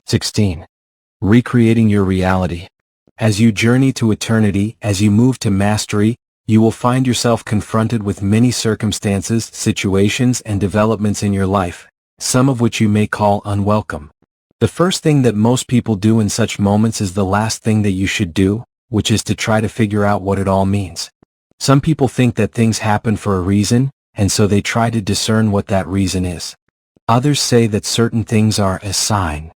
16. Recreating your reality. As you journey to eternity, as you move to mastery, you will find yourself confronted with many circumstances, situations, and developments in your life, some of which you may call unwelcome. The first thing that most people do in such moments is the last thing that you should do, which is to try to figure out what it all means. Some people think that things happen for a reason, and so they try to discern what that reason is. Others say that certain things are a sign,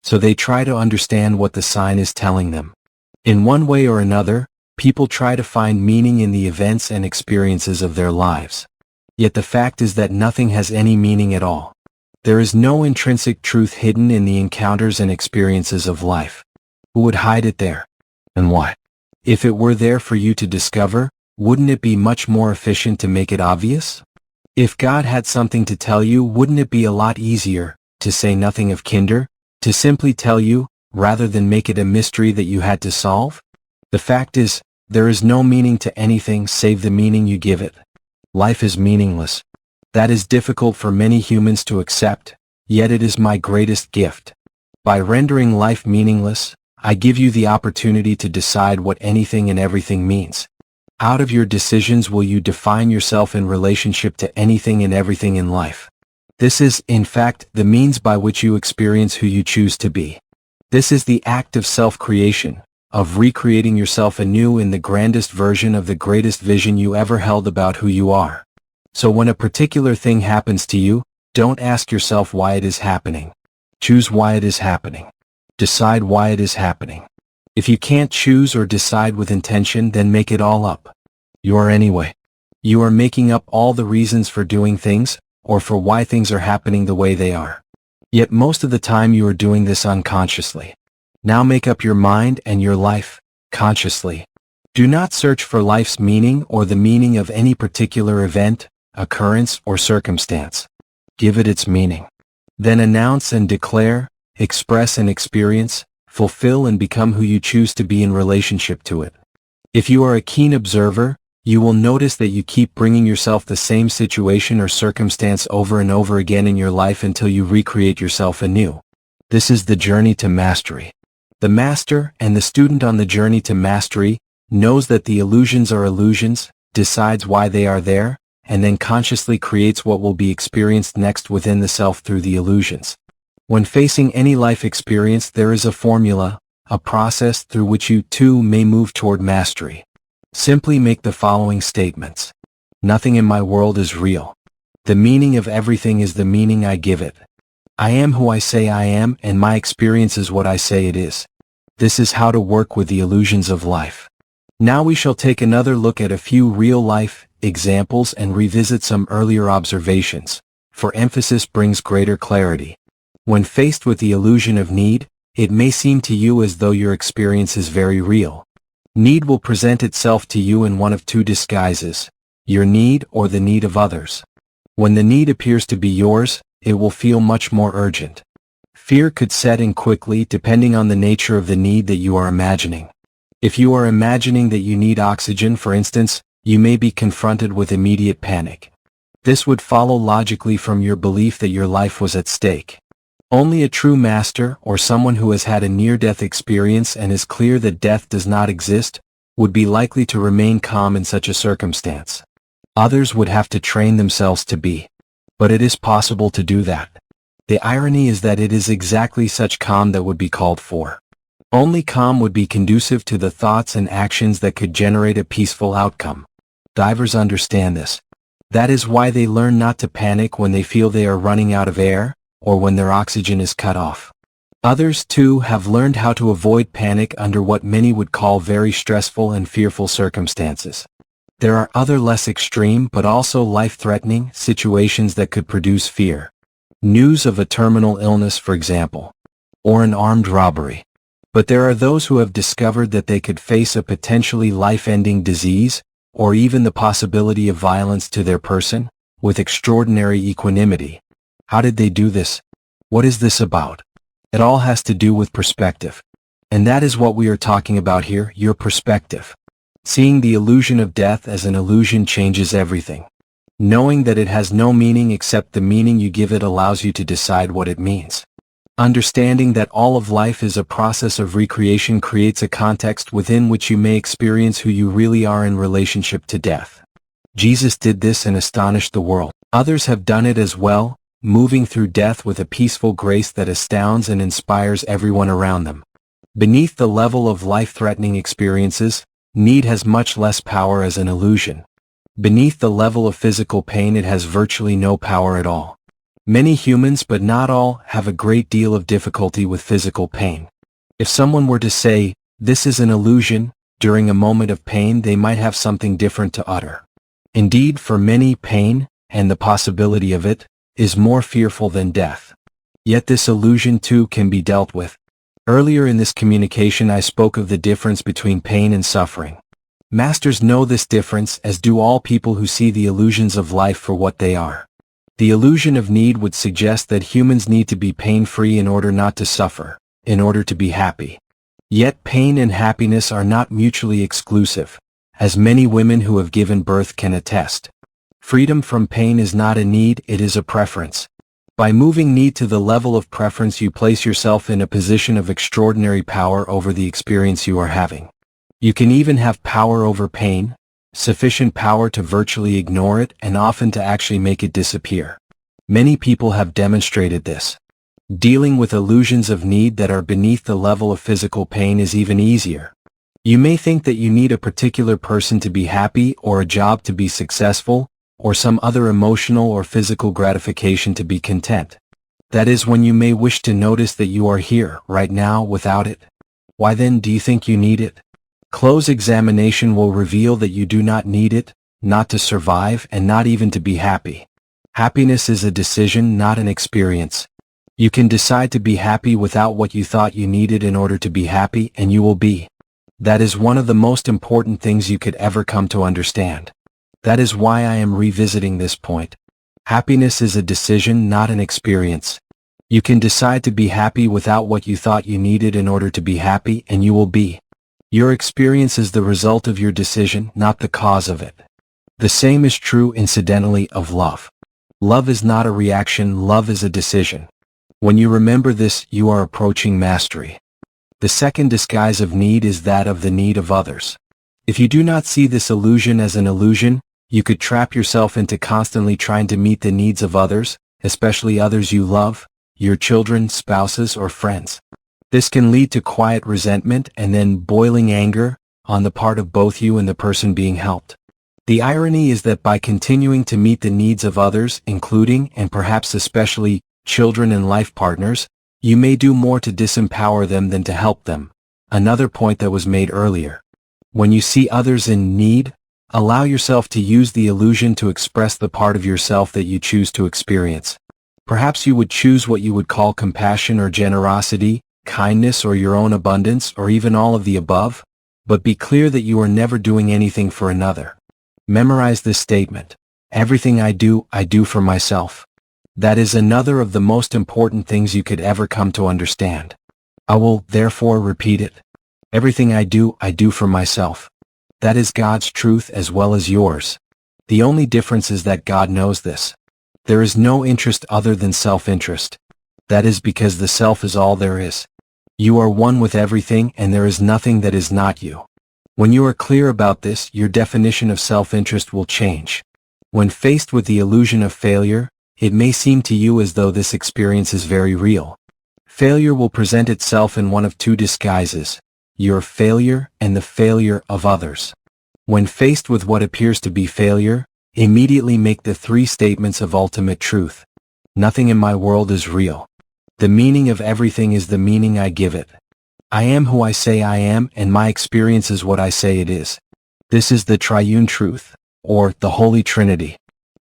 so they try to understand what the sign is telling them. In one way or another, people try to find meaning in the events and experiences of their lives. Yet the fact is that nothing has any meaning at all. There is no intrinsic truth hidden in the encounters and experiences of life. Who would hide it there? And why? If it were there for you to discover, wouldn't it be much more efficient to make it obvious? If God had something to tell you, wouldn't it be a lot easier, to say nothing of kinder, to simply tell you, rather than make it a mystery that you had to solve? The fact is, there is no meaning to anything save the meaning you give it. Life is meaningless. That is difficult for many humans to accept, yet it is my greatest gift. By rendering life meaningless, I give you the opportunity to decide what anything and everything means. Out of your decisions will you define yourself in relationship to anything and everything in life. This is, in fact, the means by which you experience who you choose to be. This is the act of self-creation, of recreating yourself anew in the grandest version of the greatest vision you ever held about who you are. So when a particular thing happens to you, don't ask yourself why it is happening. Choose why it is happening. Decide why it is happening. If you can't choose or decide with intention, then make it all up. You are anyway. You are making up all the reasons for doing things, or for why things are happening the way they are. Yet most of the time you are doing this unconsciously. Now make up your mind and your life, consciously. Do not search for life's meaning or the meaning of any particular event, occurrence, or circumstance. Give it its meaning. Then announce and declare, express and experience, fulfill and become who you choose to be in relationship to it. If you are a keen observer, you will notice that you keep bringing yourself the same situation or circumstance over and over again in your life until you recreate yourself anew. This is the journey to mastery. The master and the student on the journey to mastery knows that the illusions are illusions, decides why they are there, and then consciously creates what will be experienced next within the self through the illusions. When facing any life experience, there is a formula, a process through which you too may move toward mastery. Simply make the following statements. Nothing in my world is real. The meaning of everything is the meaning I give it. I am who I say I am, and my experience is what I say it is. This is how to work with the illusions of life. Now we shall take another look at a few real-life examples and revisit some earlier observations, for emphasis brings greater clarity. When faced with the illusion of need, it may seem to you as though your experience is very real. Need will present itself to you in one of two disguises, your need or the need of others. When the need appears to be yours, it will feel much more urgent. Fear could set in quickly depending on the nature of the need that you are imagining. If you are imagining that you need oxygen, for instance, you may be confronted with immediate panic. This would follow logically from your belief that your life was at stake. Only a true master, or someone who has had a near-death experience and is clear that death does not exist, would be likely to remain calm in such a circumstance. Others would have to train themselves to be. But it is possible to do that. The irony is that it is exactly such calm that would be called for. Only calm would be conducive to the thoughts and actions that could generate a peaceful outcome. Divers understand this. That is why they learn not to panic when they feel they are running out of air, or when their oxygen is cut off. Others, too, have learned how to avoid panic under what many would call very stressful and fearful circumstances. There are other less extreme but also life-threatening situations that could produce fear. News of a terminal illness, for example, or an armed robbery. But there are those who have discovered that they could face a potentially life-ending disease, or even the possibility of violence to their person, with extraordinary equanimity. How did they do this? What is this about? It all has to do with perspective. And that is what we are talking about here, your perspective. Seeing the illusion of death as an illusion changes everything. Knowing that it has no meaning except the meaning you give it allows you to decide what it means. Understanding that all of life is a process of recreation creates a context within which you may experience who you really are in relationship to death. Jesus did this and astonished the world. Others have done it as well, moving through death with a peaceful grace that astounds and inspires everyone around them. Beneath the level of life-threatening experiences, need has much less power as an illusion. Beneath the level of physical pain, it has virtually no power at all. Many humans, but not all, have a great deal of difficulty with physical pain. If someone were to say, "This is an illusion," during a moment of pain they might have something different to utter. Indeed, for many, pain, and the possibility of it, is more fearful than death. Yet this illusion too can be dealt with. Earlier in this communication I spoke of the difference between pain and suffering. Masters know this difference, as do all people who see the illusions of life for what they are. The illusion of need would suggest that humans need to be pain-free in order not to suffer, in order to be happy. Yet pain and happiness are not mutually exclusive, as many women who have given birth can attest. Freedom from pain is not a need, it is a preference. By moving need to the level of preference, you place yourself in a position of extraordinary power over the experience you are having. You can even have power over pain, sufficient power to virtually ignore it and often to actually make it disappear. Many people have demonstrated this. Dealing with illusions of need that are beneath the level of physical pain is even easier. You may think that you need a particular person to be happy, or a job to be successful, or some other emotional or physical gratification to be content. That is when you may wish to notice that you are here, right now, without it. Why then do you think you need it? Close examination will reveal that you do not need it, not to survive and not even to be happy. Happiness is a decision, not an experience. You can decide to be happy without what you thought you needed in order to be happy, and you will be. That is one of the most important things you could ever come to understand. That is why I am revisiting this point. Happiness is a decision, not an experience. You can decide to be happy without what you thought you needed in order to be happy, and you will be. Your experience is the result of your decision, not the cause of it. The same is true, incidentally, of love. Love is not a reaction, love is a decision. When you remember this, you are approaching mastery. The second disguise of need is that of the need of others. If you do not see this illusion as an illusion, you could trap yourself into constantly trying to meet the needs of others, especially others you love, your children, spouses, or friends. This can lead to quiet resentment and then boiling anger on the part of both you and the person being helped. The irony is that by continuing to meet the needs of others, including and perhaps especially children and life partners, you may do more to disempower them than to help them. Another point that was made earlier. When you see others in need, allow yourself to use the illusion to express the part of yourself that you choose to experience. Perhaps you would choose what you would call compassion or generosity, kindness or your own abundance, or even all of the above, but be clear that you are never doing anything for another. Memorize this statement. Everything I do for myself. That is another of the most important things you could ever come to understand. I will, therefore, repeat it. Everything I do for myself. That is God's truth as well as yours. The only difference is that God knows this. There is no interest other than self-interest. That is because the self is all there is. You are one with everything, and there is nothing that is not you. When you are clear about this, your definition of self-interest will change. When faced with the illusion of failure, it may seem to you as though this experience is very real. Failure will present itself in one of two disguises: your failure and the failure of others. When faced with what appears to be failure, immediately make the three statements of ultimate truth. Nothing in my world is real. The meaning of everything is the meaning I give it. I am who I say I am, and my experience is what I say it is. This is the triune truth, or the Holy Trinity.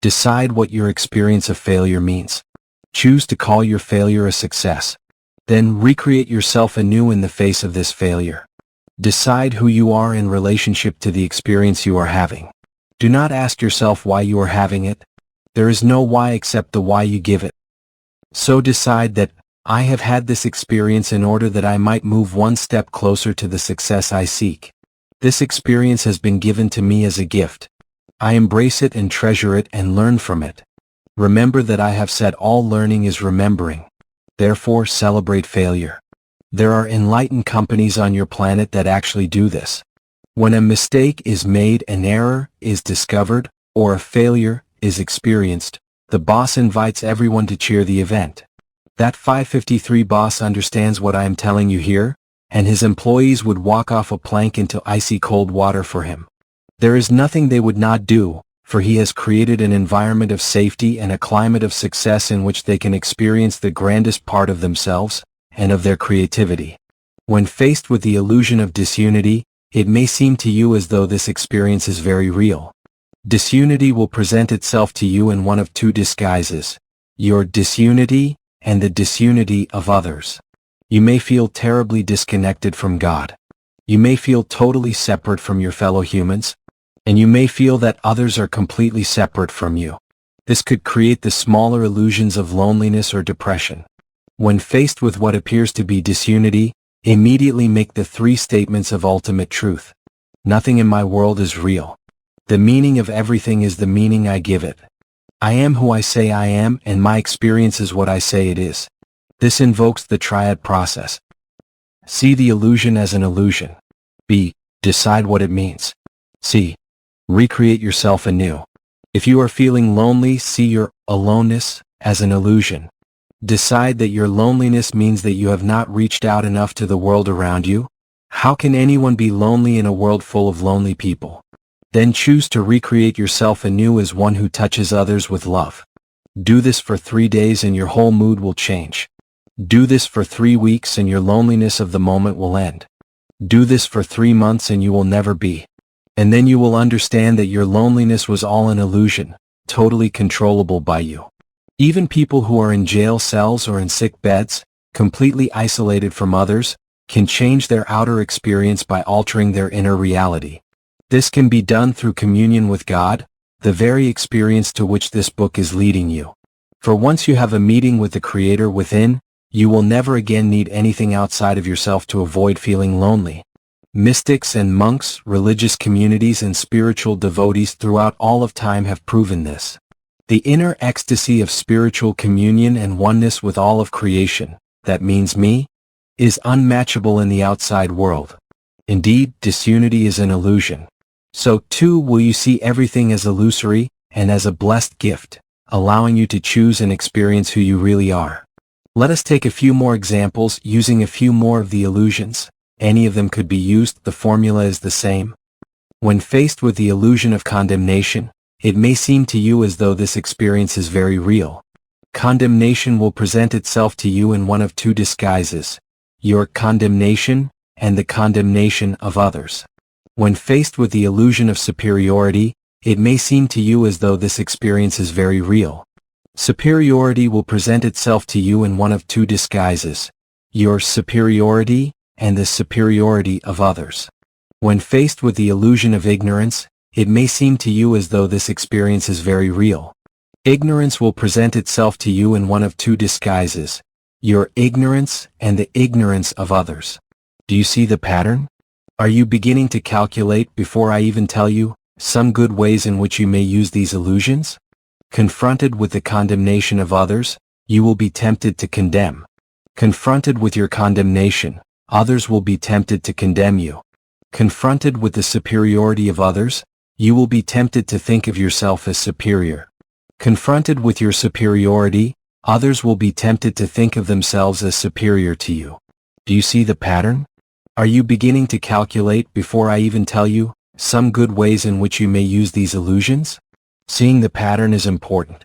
Decide what your experience of failure means. Choose to call your failure a success. Then recreate yourself anew in the face of this failure. Decide who you are in relationship to the experience you are having. Do not ask yourself why you are having it. There is no why except the why you give it. So decide that, I have had this experience in order that I might move one step closer to the success I seek. This experience has been given to me as a gift. I embrace it and treasure it and learn from it. Remember that I have said all learning is remembering. Therefore, celebrate failure. There are enlightened companies on your planet that actually do this. When a mistake is made, an error is discovered, or a failure is experienced, the boss invites everyone to cheer the event. That 553 boss understands what I am telling you here, and his employees would walk off a plank into icy cold water for him. There is nothing they would not do, for he has created an environment of safety and a climate of success in which they can experience the grandest part of themselves and of their creativity. When faced with the illusion of disunity, it may seem to you as though this experience is very real. Disunity will present itself to you in one of two disguises: your disunity and the disunity of others. You may feel terribly disconnected from God. You may feel totally separate from your fellow humans, and you may feel that others are completely separate from you. This could create the smaller illusions of loneliness or depression. When faced with what appears to be disunity, immediately make the three statements of ultimate truth. Nothing in my world is real. The meaning of everything is the meaning I give it. I am who I say I am, and my experience is what I say it is. This invokes the triad process. See the illusion as an illusion. B. Decide what it means. C. Recreate yourself anew. If you are feeling lonely, see your aloneness as an illusion. Decide that your loneliness means that you have not reached out enough to the world around you. How can anyone be lonely in a world full of lonely people? Then choose to recreate yourself anew as one who touches others with love. Do this for 3 days and your whole mood will change. Do this for 3 weeks and your loneliness of the moment will end. Do this for 3 months and you will never be. And then you will understand that your loneliness was all an illusion, totally controllable by you. Even people who are in jail cells or in sick beds, completely isolated from others, can change their outer experience by altering their inner reality. This can be done through communion with God, the very experience to which this book is leading you. For once you have a meeting with the Creator within, you will never again need anything outside of yourself to avoid feeling lonely. Mystics and monks, religious communities and spiritual devotees throughout all of time have proven this. The inner ecstasy of spiritual communion and oneness with all of creation, that means me, is unmatchable in the outside world. Indeed, disunity is an illusion. So too will you see everything as illusory and as a blessed gift, allowing you to choose and experience who you really are. Let us take a few more examples using a few more of the illusions. Any of them could be used, the formula is the same. When faced with the illusion of condemnation, it may seem to you as though this experience is very real. Condemnation will present itself to you in one of two disguises: your condemnation and the condemnation of others. When faced with the illusion of superiority, it may seem to you as though this experience is very real. Superiority will present itself to you in one of two disguises: your superiority and the superiority of others. When faced with the illusion of ignorance, it may seem to you as though this experience is very real. Ignorance will present itself to you in one of two disguises: your ignorance and the ignorance of others. Do you see the pattern? Are you beginning to calculate, before I even tell you, some good ways in which you may use these illusions? Confronted with the condemnation of others, you will be tempted to condemn. Confronted with your condemnation, others will be tempted to condemn you. Confronted with the superiority of others, you will be tempted to think of yourself as superior. Confronted with your superiority, others will be tempted to think of themselves as superior to you. Do you see the pattern? Are you beginning to calculate, before I even tell you, some good ways in which you may use these illusions? Seeing the pattern is important.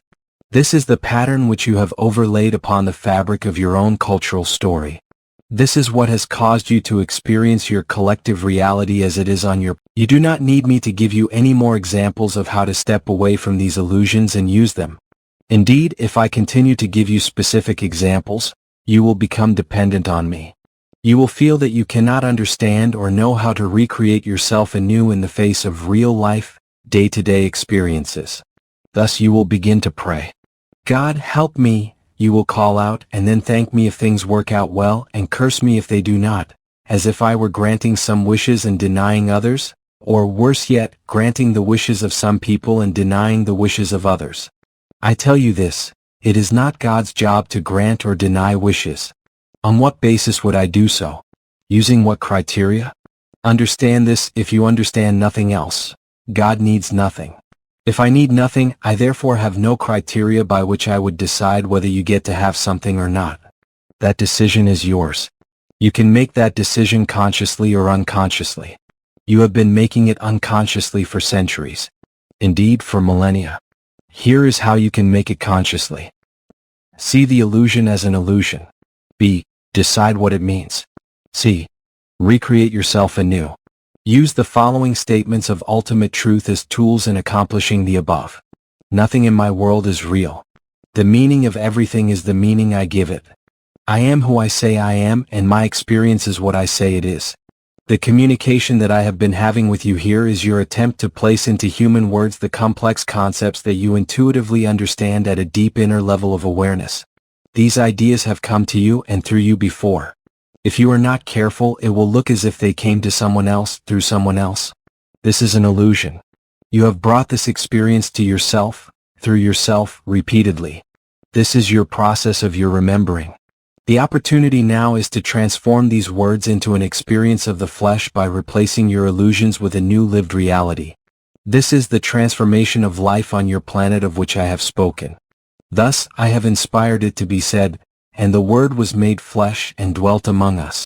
This is the pattern which you have overlaid upon the fabric of your own cultural story. This is what has caused you to experience your collective reality as it is on your... You do not need me to give you any more examples of how to step away from these illusions and use them. Indeed, if I continue to give you specific examples, you will become dependent on me. You will feel that you cannot understand or know how to recreate yourself anew in the face of real-life, day-to-day experiences. Thus you will begin to pray. God, help me, you will call out, and then thank me if things work out well and curse me if they do not, as if I were granting some wishes and denying others, or worse yet, granting the wishes of some people and denying the wishes of others. I tell you this, It is not God's job to grant or deny wishes. On what basis would I do so? Using what criteria? Understand this if you understand nothing else. God needs nothing. If I need nothing, I therefore have no criteria by which I would decide whether you get to have something or not. That decision is yours. You can make that decision consciously or unconsciously. You have been making it unconsciously for centuries. Indeed, for millennia. Here is how you can make it consciously. See the illusion as an illusion. B. Decide what it means. C. Recreate yourself anew. Use the following statements of ultimate truth as tools in accomplishing the above. Nothing in my world is real. The meaning of everything is the meaning I give it. I am who I say I am, and my experience is what I say it is. The communication that I have been having with you here is your attempt to place into human words the complex concepts that you intuitively understand at a deep inner level of awareness. These ideas have come to you and through you before. If you are not careful, it will look as if they came to someone else through someone else. This is an illusion. You have brought this experience to yourself, through yourself, repeatedly. This is your process of your remembering. The opportunity now is to transform these words into an experience of the flesh by replacing your illusions with a new lived reality. This is the transformation of life on your planet of which I have spoken. Thus, I have inspired it to be said, "And the Word was made flesh and dwelt among us."